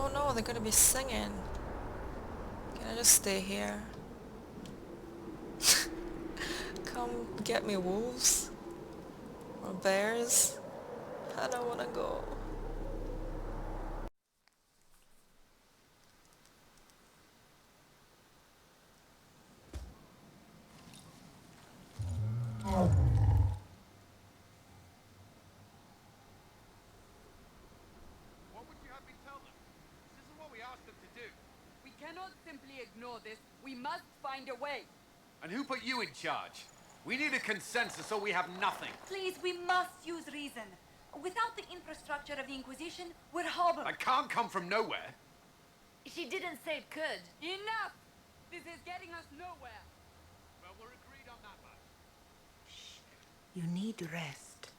Oh no, they're gonna be singing. Can I just stay here? Come get me, wolves. Or bears. I don't wanna go. What would you have me tell them? This isn't what we asked them to do. We cannot simply ignore this. We must find a way. And who put you in charge? We need a consensus or we have nothing. Please, we must use reason. Without the infrastructure of the Inquisition, we're hobbled. That can't come from nowhere. She didn't say it could. Enough! This is getting us nowhere. Well, we're agreed on that much. You need rest.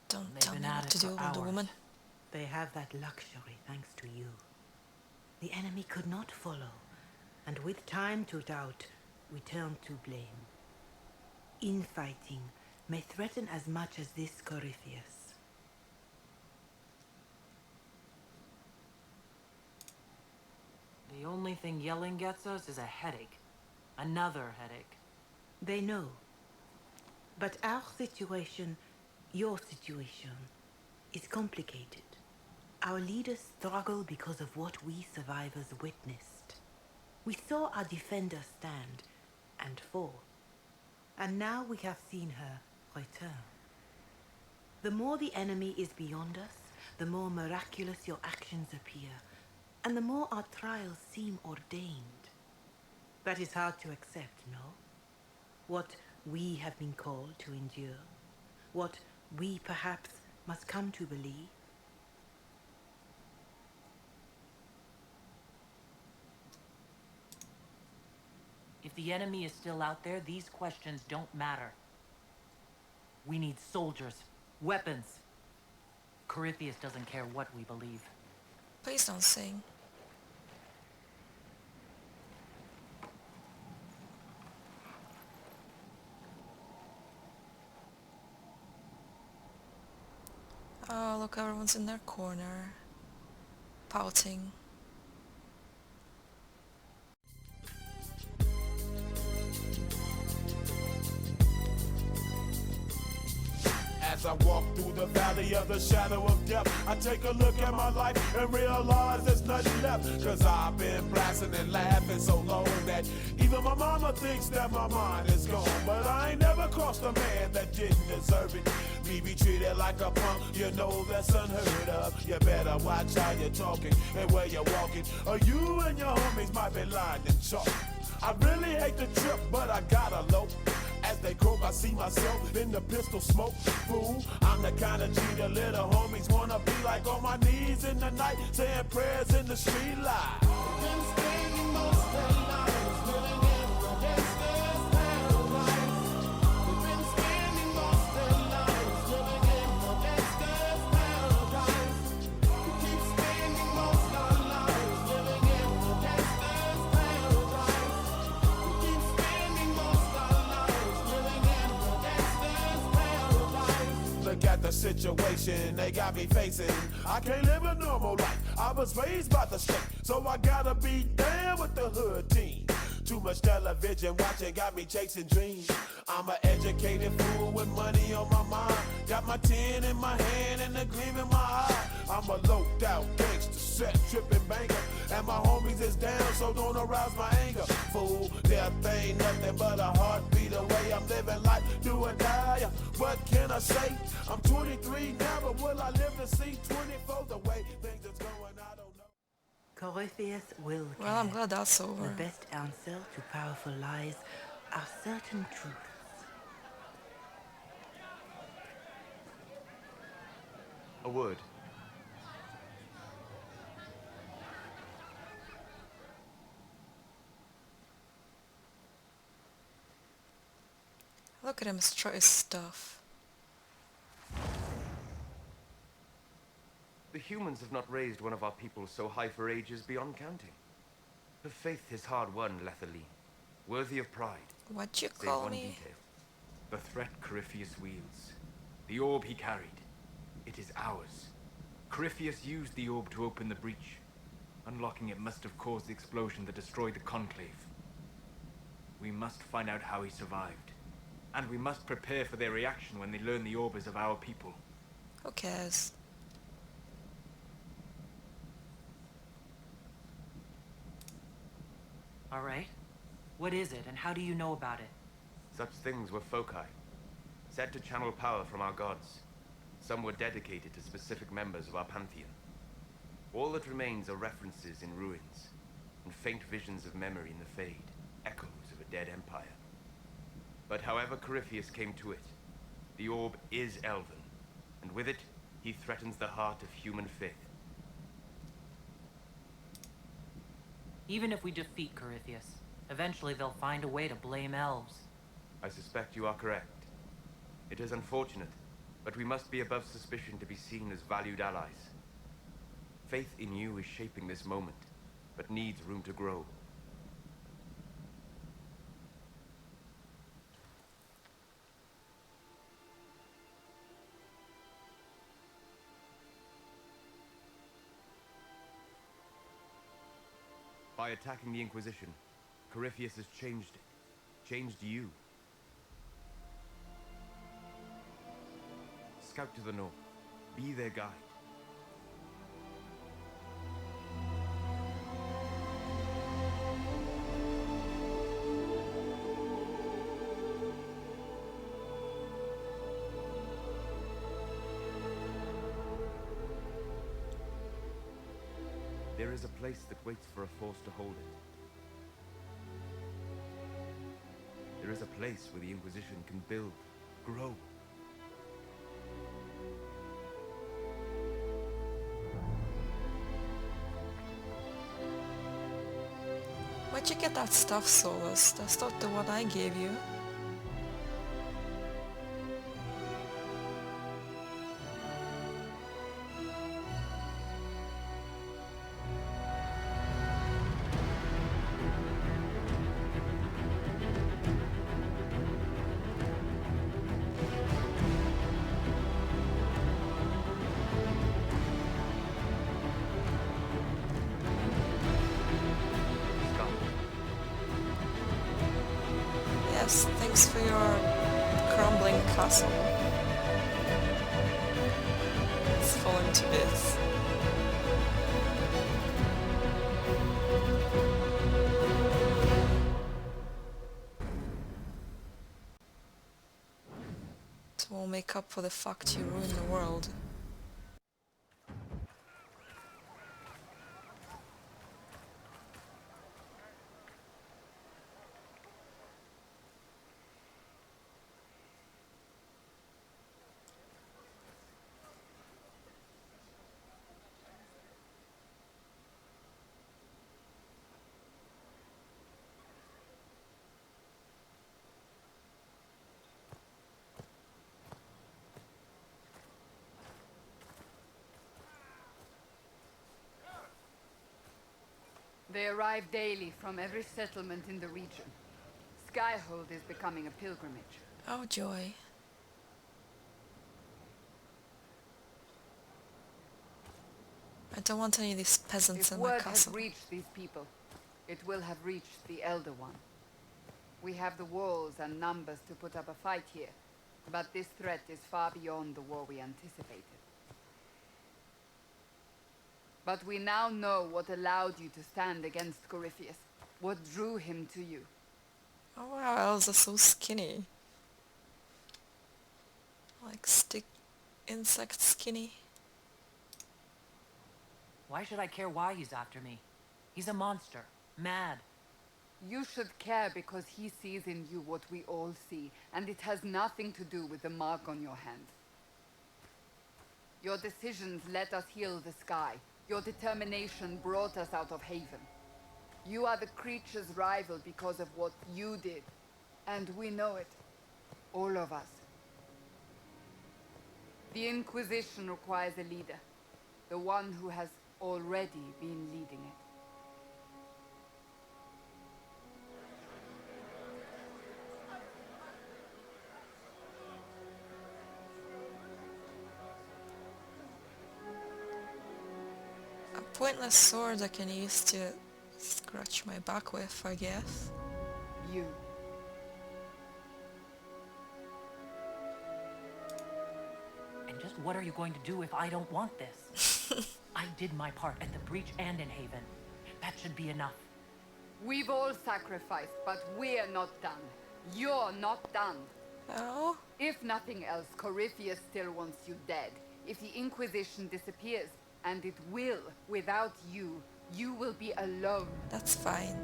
Don't They've tell me been at what it to do, for Wonder hours. Woman. They have that luxury thanks to you. The enemy could not follow, and with time to doubt, we turn to blame. Infighting may threaten as much as this Corypheus. The only thing yelling gets us is a headache. Another headache. They know. But our situation, your situation, is complicated. Our leaders struggle because of what we survivors witnessed. We saw our defenders stand and fall. And now we have seen her return. The more the enemy is beyond us, the more miraculous your actions appear, and the more our trials seem ordained. That is hard to accept, no? What we have been called to endure, what we perhaps must come to believe. If the enemy is still out there, these questions don't matter. We need soldiers, weapons. Corypheus doesn't care what we believe. Please don't sing. Oh, look, everyone's in their corner, pouting. As I walk through the valley of the shadow of death, I take a look at my life and realize there's nothing left. Cause I've been blasting and laughing so long that even my mama thinks that my mind is gone. But I ain't never crossed a man that didn't deserve it. Me be treated like a punk, you know that's unheard of. You better watch how you're talking and where you're walking, or you and your homies might be lying in chalk. I really hate the trip, but I gotta low. As they croak, I see myself in the pistol smoke. Fool, I'm the kind of G the little homies wanna be like, on my knees in the night, saying prayers in the street light. Been spending most their lives living in the gangster's paradise. They've been spending most their lives living in the gangster's paradise. We keep spending most our lives living in the gangster's paradise. We keep spending most our lives living in the gangster's paradise. Look at the situation they got me facing. I can't live a normal life. I was raised by the state, so I gotta be down with the hood team. Too much television watching got me chasing dreams. I'm an educated fool with money on my mind. Got my tin in my hand and a gleam in my eye. I'm a loped out gangster, set tripping banker, and my homies is down, so don't arouse my anger. Fool, death ain't nothing but a heartbeat away. I'm living life, do or die. What can I say? I'm 23 now, but will I live to see 24? The way things is going, I don't know. Corypheus will care. Well, I'm glad that's over. The best answer to powerful lies are certain truths. A word. Look at him destroy his stuff. The humans have not raised one of our people so high for ages beyond counting. Her faith is hard-won, Leliana, worthy of pride. What you Save call one me? detail. The threat Corypheus wields. The orb he carried. It is ours. Corypheus used the orb to open the breach. Unlocking it must have caused the explosion that destroyed the Conclave. We must find out how he survived. And we must prepare for their reaction when they learn the orb is of our people. Who cares? All right. What is it, and how do you know about it? Such things were foci, said to channel power from our gods. Some were dedicated to specific members of our pantheon. All that remains are references in ruins, and faint visions of memory in the fade, echoes of a dead empire. But however Corypheus came to it, the orb is elven, and with it, he threatens the heart of human faith. Even if we defeat Corypheus, eventually they'll find a way to blame elves. I suspect you are correct. It is unfortunate, but we must be above suspicion to be seen as valued allies. Faith in you is shaping this moment, but needs room to grow. By attacking the Inquisition, Corypheus has changed it. Changed you. Scout to the north. Be their guide. There is a place that waits for a force to hold it. There is a place where the Inquisition can build, grow. Where'd you get that stuff, Solus? That's not the one I gave you. Yes, thanks for your crumbling castle. It's falling to bits. It will make up for the fact you ruined the world. They arrive daily from every settlement in the region. Skyhold is becoming a pilgrimage. Oh joy. I don't want any of these peasants If in my word has castle. reached these people, it will have reached the Elder One. We have the walls and numbers to put up a fight here, but this threat is far beyond the war we anticipated. But we now know what allowed you to stand against Corypheus, what drew him to you. Oh wow, elves are so skinny. Like stick insect skinny. Why should I care why he's after me? He's a monster. Mad. You should care because he sees in you what we all see, and it has nothing to do with the mark on your hand. Your decisions let us heal the sky. Your determination brought us out of Haven. You are the creature's rival because of what you did, and we know it. All of us. The Inquisition requires a leader, the one who has already been leading it. pointless sword I can use to scratch my back with, I guess. You. And just what are you going to do if I don't want this? I did my part at the breach and in Haven. That should be enough. We've all sacrificed, but we're not done. You're not done. Oh? If nothing else, Corypheus still wants you dead. If the Inquisition disappears, and it will, without you, you will be alone. That's fine.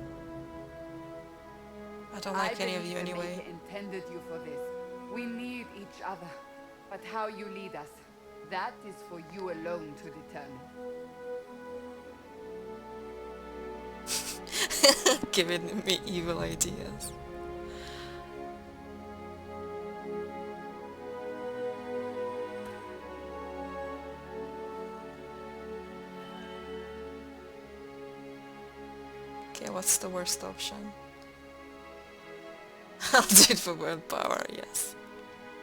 I don't like any of you I believe the anyway. Maker intended you for this. We need each other. But how you lead us, that is for you alone to determine. Giving me evil ideas. Okay, what's the worst option? I'll do it for willpower, yes.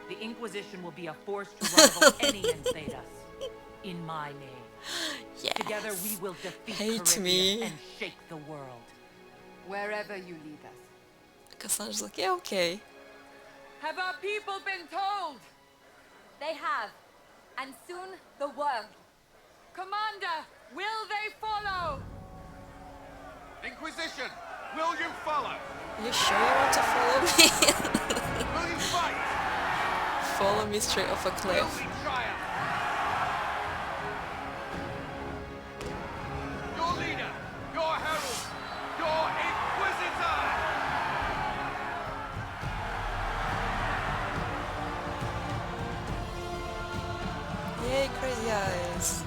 The Inquisition will be a force to rival any Thedas. In my name. Yes. Together we will defeat Hate Corypheus me. and shake the world. Wherever you lead us. Cassandra's like, yeah, okay. Have our people been told? They have. And soon, the world. Commander, will they follow? Inquisition, will you follow? You sure you want to follow me? Will you fight? Follow me straight off a Will cliff. we triumph? Your leader, your herald, your Inquisitor! Yay, Crazyeyes.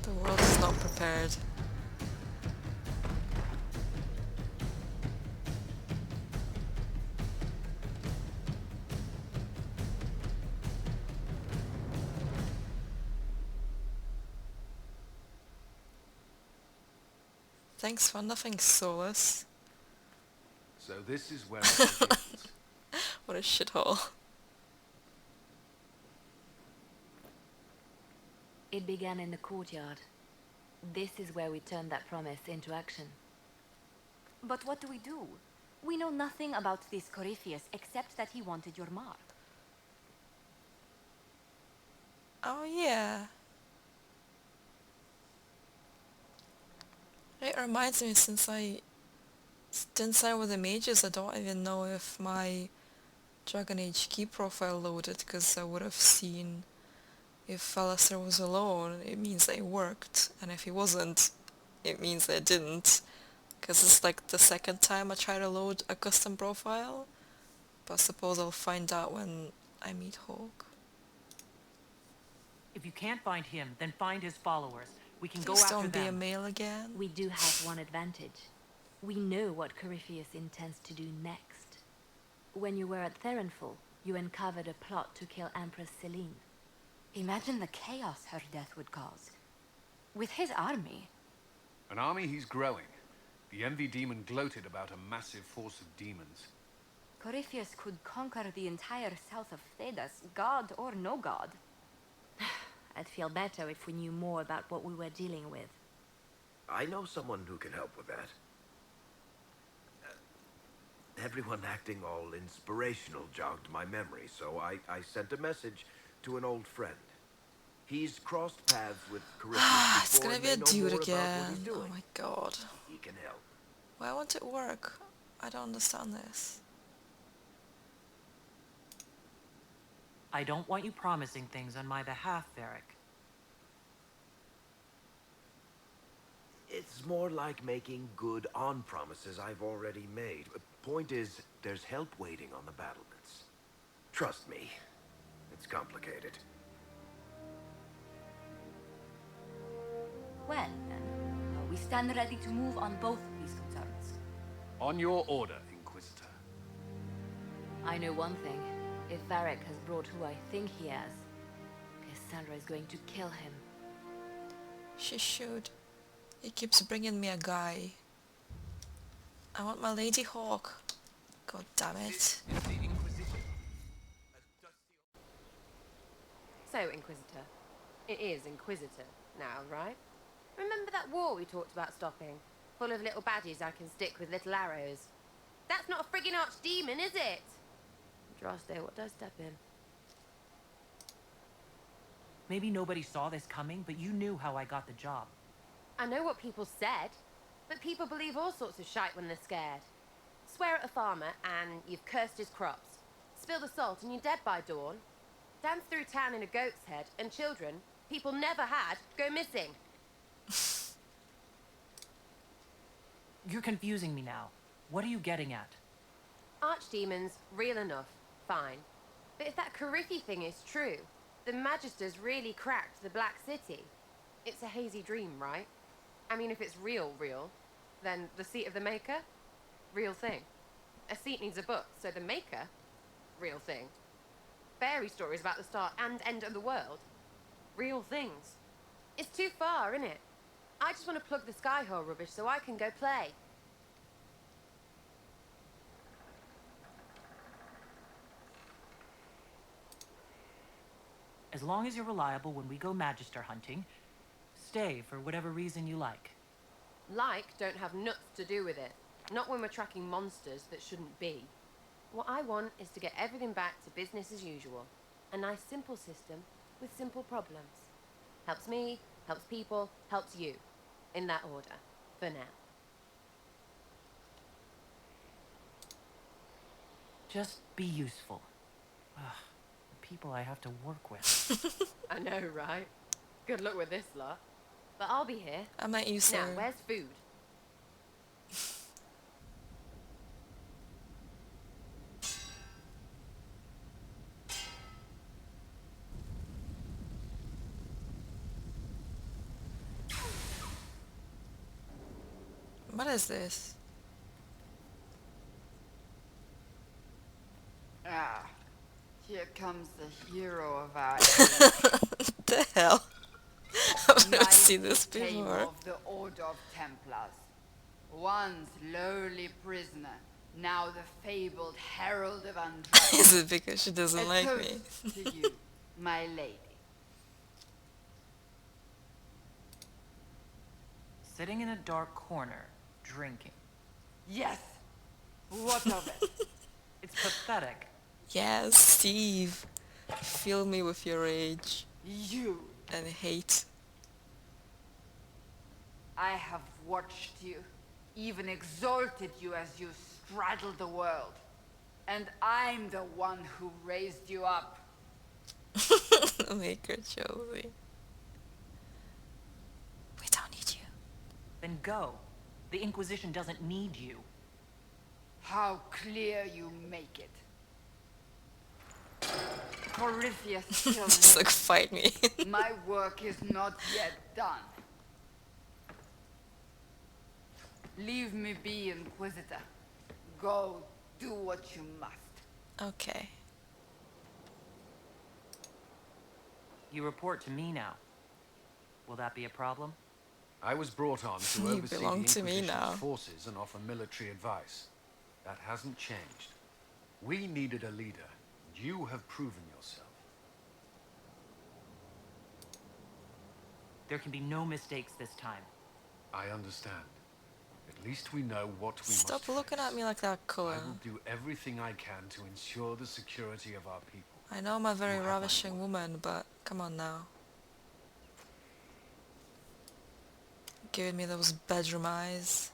The world is not prepared. Thanks for nothing, Solus. So this is where it begins. What a shithole. It began in the courtyard. This is where we turned that promise into action. But what do? We know nothing about this Corypheus except that he wanted your mark. Oh yeah. It reminds me, since I with the mages, I don't even know if my Dragon Age key profile loaded, because I would have seen if Alistair was alone, it means that it worked, and if he wasn't, it means that it didn't, because it's like the second time I try to load a custom profile, but I suppose I'll find out when I meet Hulk. If you can't find him, then find his followers. We can go Please after don't be a them. male again. We do have one advantage. We know what Corypheus intends to do next. When you were at Therenfall, you uncovered a plot to kill Empress Celine. Imagine the chaos her death would cause. With his army. An army he's growing. The envy demon gloated about a massive force of demons. Corypheus could conquer the entire south of Thedas, god or no god. I'd feel better if we knew more about what we were dealing with. I know someone who can help with that. Everyone acting all inspirational jogged my memory, so I sent a message to an old friend. He's crossed paths with Corypheus It's before gonna and be a may know dude more about what again. he's Oh doing. my god. He can help. Why won't it work? I don't understand this. I don't want you promising things on my behalf, Varric. It's more like making good on promises I've already made. Point is, there's help waiting on the battlements. Trust me, it's complicated. Well, then, we stand ready to move on both of these concerns. On your order, Inquisitor. I know one thing. If Varric has brought who I think he has, Cassandra is going to kill him. She should. He keeps bringing me a guy. I want my Lady Hawk. God damn it. This is the Inquisitor. So, Inquisitor. It is Inquisitor now, right? Remember that war we talked about stopping? Full of little baddies I can stick with little arrows. That's not a friggin' archdemon, is it? Droste, what does step in? Maybe nobody saw this coming, but you knew how I got the job. I know what people said, but people believe all sorts of shite when they're scared. Swear at a farmer and you've cursed his crops. Spill the salt and you're dead by dawn. Dance through town in a goat's head and children people never had go missing. You're confusing me now. What are you getting at? Archdemons, real enough, fine. But if that Carifi thing is true, the Magisters really cracked the Black City. It's a hazy dream, right? I mean, if it's real, then the seat of the Maker? Real thing. A seat needs a book, so the Maker? Real thing. Fairy stories about the start and end of the world? Real things. It's too far, innit? I just want to plug the Skyhole rubbish so I can go play. As long as you're reliable when we go Magister hunting, stay for whatever reason you like. Like don't have nuts to do with it. Not when we're tracking monsters that shouldn't be. What I want is to get everything back to business as usual. A nice simple system with simple problems. Helps me, helps people, helps you. In that order. For now. Just be useful. Ugh, the people I have to work with. I know, right? Good luck with this lot. But I'll be here. I met you, sir. Now, where's food? What is this? Ah, here comes the hero of our The hell? I've never Knight seen this Tame before. of the Order of Templars. Once lowly prisoner, now the fabled Herald of Andrade. Is it because she doesn't A like me? toast to you, my lady. Sitting in a dark corner, drinking. Yes. What of it? It's pathetic. Yes, Steve. Fill me with your rage You. and hate. I have watched you, even exalted you as you straddled the world. And I'm the one who raised you up. Make her Joey. We don't need you. Then go. The Inquisition doesn't need you. How clear you make it. Corypheus still Just like lives. fight me. My work is not yet done. Leave me be, Inquisitor. Go do what you must. Okay. You report to me now. Will that be a problem? I was brought on to You oversee the belong to me Inquisition's now. forces and offer military advice. That hasn't changed. We needed a leader. You have proven yourself. There can be no mistakes this time. I understand. At least we know what we must Stop looking face. at me like that, I Cullen. will do everything I can to ensure the security of our people. I know I'm a very You have my ravishing word. woman, but come on now. Giving me those bedroom eyes.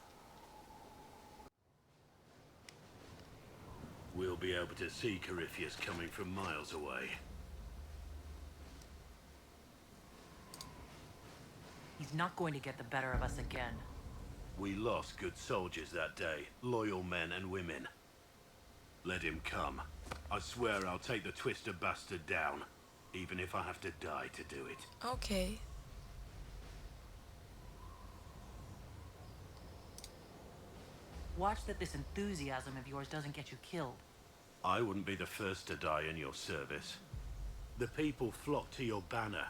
We'll be able to see Corypheus coming from miles away. He's not going to get the better of us again. We lost good soldiers that day, loyal men and women. Let him come. I swear I'll take the twisted bastard down, even if I have to die to do it. Okay. Watch that this enthusiasm of yours doesn't get you killed. I wouldn't be the first to die in your service. The people flock to your banner,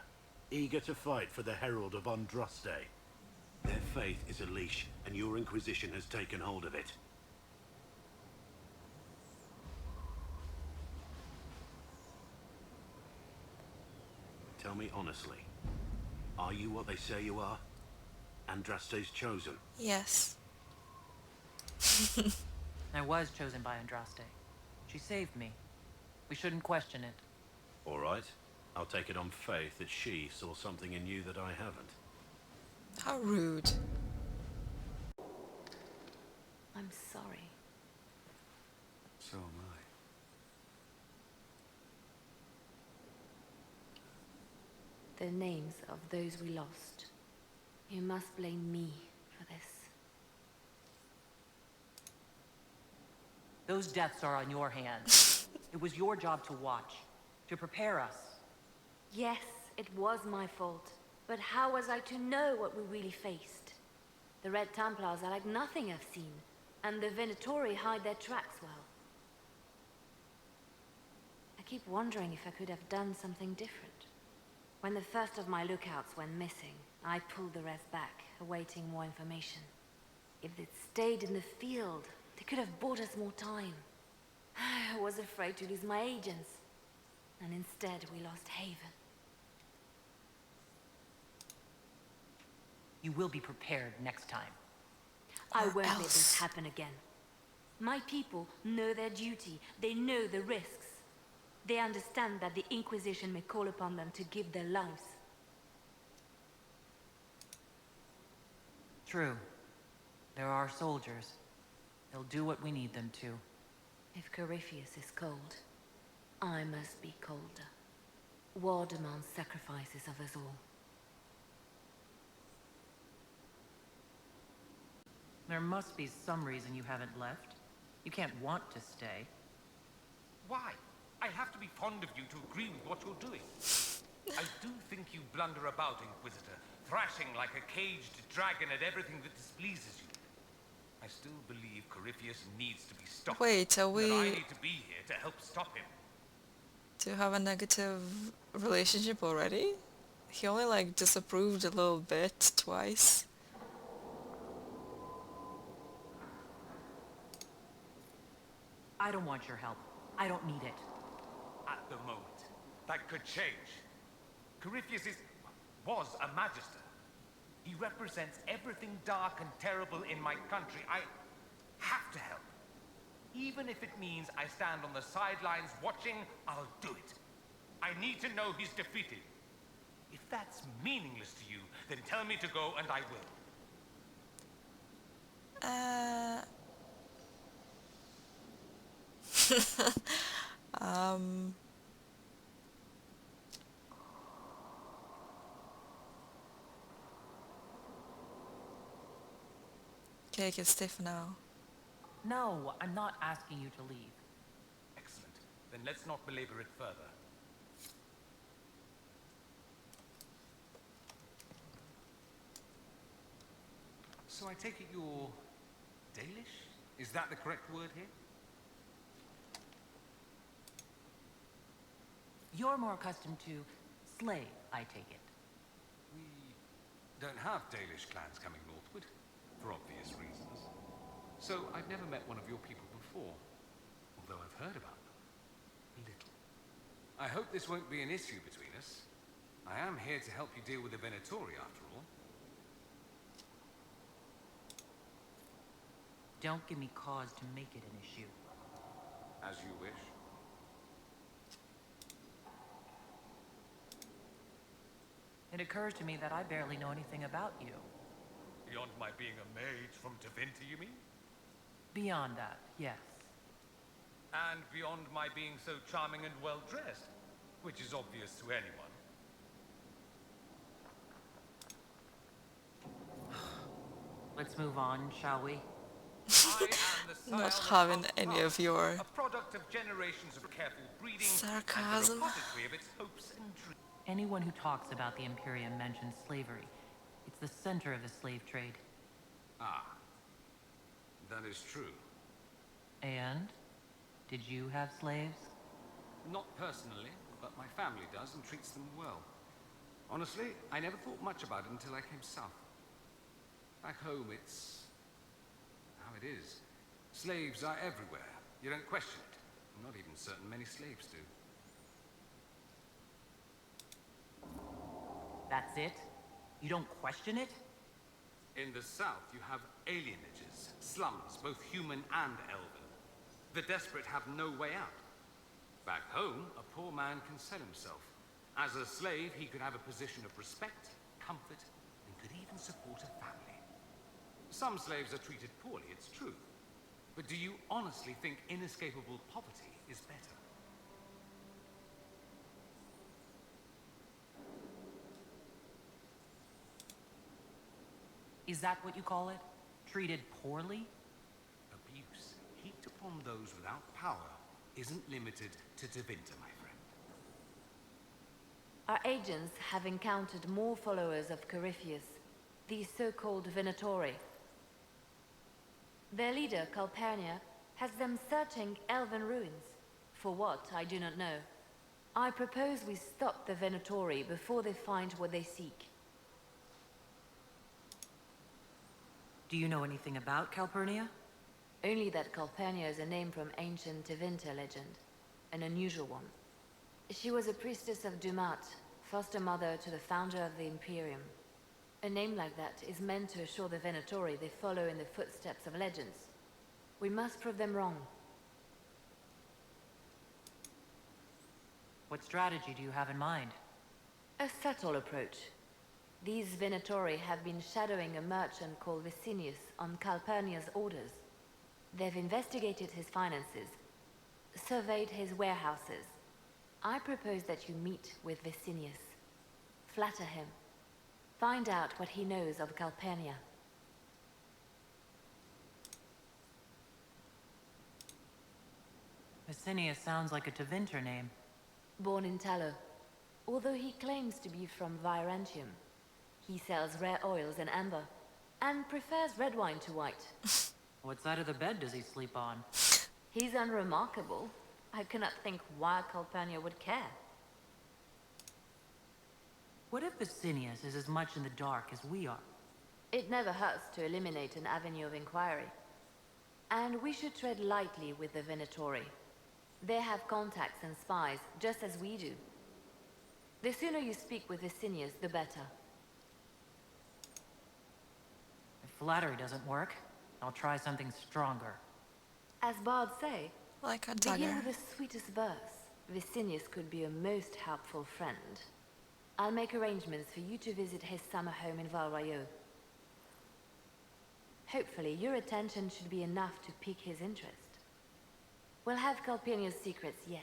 eager to fight for the Herald of Andraste. Their faith is a leash, and your Inquisition has taken hold of it. Tell me honestly, are you what they say you are? Andraste's chosen? Yes. I was chosen by Andraste. She saved me. We shouldn't question it. All right. I'll take it on faith that she saw something in you that I haven't. How rude. I'm sorry. So am I. The names of those we lost. You must blame me for this. Those deaths are on your hands. It was your job to watch, to prepare us. Yes, it was my fault. But how was I to know what we really faced? The Red Templars are like nothing I've seen, and the Venatori hide their tracks well. I keep wondering if I could have done something different. When the first of my lookouts went missing, I pulled the rest back, awaiting more information. If they'd stayed in the field, they could have bought us more time. I was afraid to lose my agents, and instead we lost Haven. You will be prepared next time. I won't let this happen again. My people know their duty. They know the risks. They understand that the Inquisition may call upon them to give their lives. True. There are soldiers. They'll do what we need them to. If Corypheus is cold, I must be colder. War demands sacrifices of us all. There must be some reason you haven't left. You can't want to stay. Why? I have to be fond of you to agree with what you're doing. I do think you blunder about, Inquisitor, thrashing like a caged dragon at everything that displeases you. I still believe Corypheus needs to be stopped. Wait, are we... That I need to be here to help stop him. to have a negative relationship already? He only like disapproved a little bit twice. I don't want your help. I don't need it. At the moment. That could change. Corypheus was a magister. He represents everything dark and terrible in my country. I have to help. Even if it means I stand on the sidelines watching, I'll do it. I need to know he's defeated. If that's meaningless to you, then tell me to go and I will. Okay, I can stay for now. No, I'm not asking you to leave. Excellent. Then let's not belabor it further. So I take it you're Dalish? Is that the correct word here? You're more accustomed to slave, I take it. We don't have Dalish clans coming northward, for obvious reasons. So I've never met one of your people before, although I've heard about them. A little. I hope this won't be an issue between us. I am here to help you deal with the Venatori, after all. Don't give me cause to make it an issue. As you wish. It occurs to me that I barely know anything about you. Beyond my being a mage from Tevinter, you mean? Beyond that, yes. And beyond my being so charming and well-dressed, which is obvious to anyone. Let's move on, shall we? I am the scion Not of having any Alpha, of your a product of generations of careful breeding sarcasm. and the repository of its hopes and dreams. Anyone who talks about the Imperium mentions slavery. It's the center of the slave trade. Ah, that is true. And? Did you have slaves? Not personally, but my family does and treats them well. Honestly, I never thought much about it until I came south. Back home, it's how it is. Slaves are everywhere. You don't question it. I'm not even certain many slaves do. That's it? You don't question it? In the south, you have alienages, slums, both human and elven. The desperate have no way out. Back home, a poor man can sell himself. As a slave, he could have a position of respect, comfort, and could even support a family. Some slaves are treated poorly, it's true. But do you honestly think inescapable poverty is better? Is that what you call it? Treated poorly? Abuse heaped upon those without power isn't limited to Tevinter, my friend. Our agents have encountered more followers of Corypheus, the so-called Venatori. Their leader, Calpurnia, has them searching elven ruins. For what, I do not know. I propose we stop the Venatori before they find what they seek. Do you know anything about Calpurnia? Only that Calpurnia is a name from ancient Tevinter legend. An unusual one. She was a priestess of Dumat, foster mother to the founder of the Imperium. A name like that is meant to assure the Venatori they follow in the footsteps of legends. We must prove them wrong. What strategy do you have in mind? A subtle approach. These Venatori have been shadowing a merchant called Vicinius on Calpurnia's orders. They've investigated his finances, surveyed his warehouses. I propose that you meet with Vicinius. Flatter him. Find out what he knows of Calpurnia. Vicinius sounds like a Tevinter name. Born in Tallow. Although he claims to be from Virantium, he sells rare oils and amber, and prefers red wine to white. What side of the bed does he sleep on? He's unremarkable. I cannot think why Calpurnia would care. What if Vicinius is as much in the dark as we are? It never hurts to eliminate an avenue of inquiry. And we should tread lightly with the Venatori. They have contacts and spies, just as we do. The sooner you speak with Vicinius, the better. If flattery doesn't work, I'll try something stronger. As bards say, Like a begin dagger. with the sweetest verse. Vicinius could be a most helpful friend. I'll make arrangements for you to visit his summer home in Val Royeaux. Hopefully, your attention should be enough to pique his interest. We'll have Calpurnia's secrets yet.